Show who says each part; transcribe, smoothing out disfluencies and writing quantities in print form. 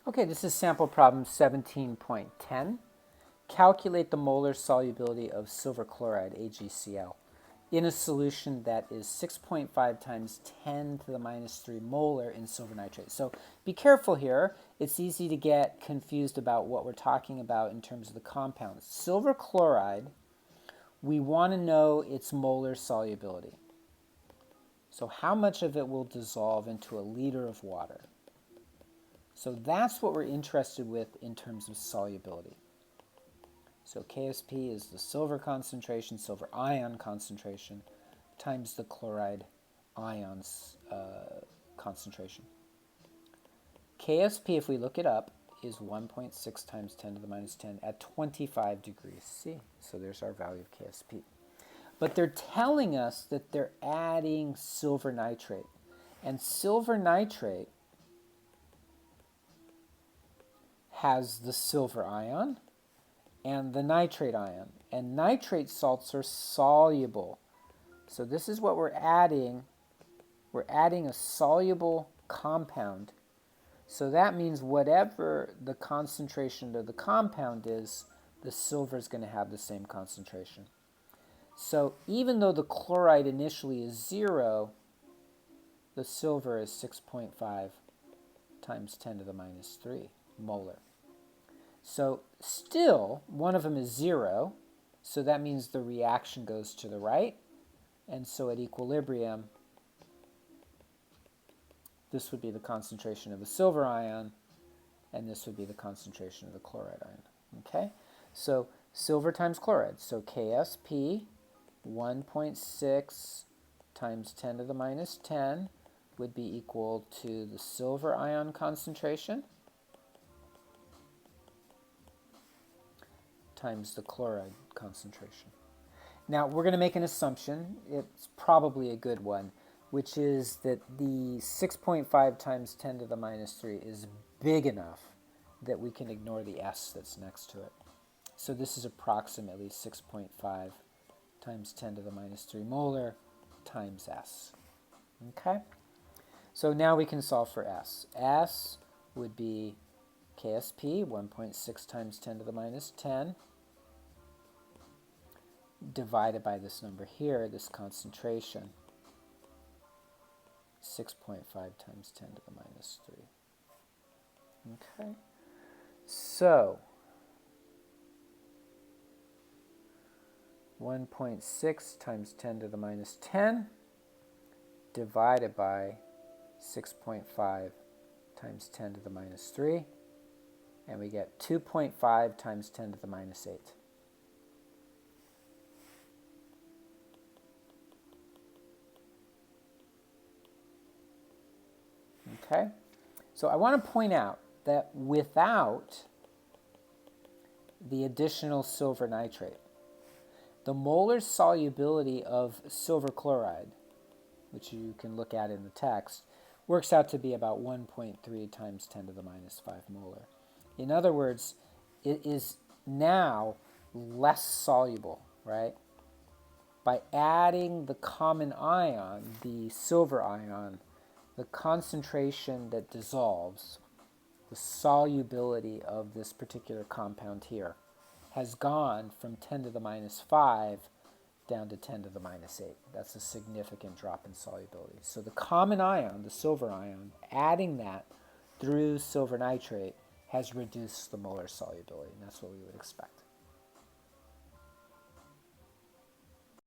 Speaker 1: Okay, this is sample problem 17.10. Calculate the molar solubility of silver chloride, AgCl, in a solution that is 6.5 times 10 to the minus 3 molar in silver nitrate. So be careful here. It's easy to get confused about what we're talking about in terms of the compounds. Silver chloride, we want to know its molar solubility. So how much of it will dissolve into a liter of water? So that's what we're interested with in terms of solubility. So KSP is the silver concentration, silver ion concentration, times the chloride ions concentration. KSP, if we look it up, is 1.6 times 10 to the minus 10 at 25 degrees C. So there's our value of KSP. But they're telling us that they're adding silver nitrate. And silver nitrate has the silver ion and the nitrate ion. And nitrate salts are soluble. So this is what we're adding. We're adding a soluble compound. So that means whatever the concentration of the compound is, the silver is going to have the same concentration. So even though the chloride initially is 0, the silver is 6.5 times 10 to the minus 3 molar. So still, one of them is 0, so that means the reaction goes to the right. And so at equilibrium, this would be the concentration of the silver ion, and this would be the concentration of the chloride ion. Okay? So silver times chloride. So KSP, 1.6 times 10 to the minus 10 would be equal to the silver ion concentration times the chloride concentration. Now, we're going to make an assumption. It's probably a good one, which is that the 6.5 times 10 to the minus 3 is big enough that we can ignore the S that's next to it. So this is approximately 6.5 times 10 to the minus 3 molar times S. Okay? So now we can solve for S. S would be KSP, 1.6 times 10 to the minus 10, divided by this number here, this concentration, 6.5 times 10 to the minus 3. Okay? So 1.6 times 10 to the minus 10 divided by 6.5 times 10 to the minus 3, and we get 2.5 times 10 to the minus 8. Okay? So I want to point out that without the additional silver nitrate, the molar solubility of silver chloride, which you can look at in the text, works out to be about 1.3 times 10 to the minus 5 molar. In other words, it is now less soluble, right? By adding the common ion, the silver ion, the concentration that dissolves, the solubility of this particular compound here, has gone from 10 to the minus 5 down to 10 to the minus 8. That's a significant drop in solubility. So the common ion, the silver ion, adding that through silver nitrate has reduced the molar solubility, and that's what we would expect.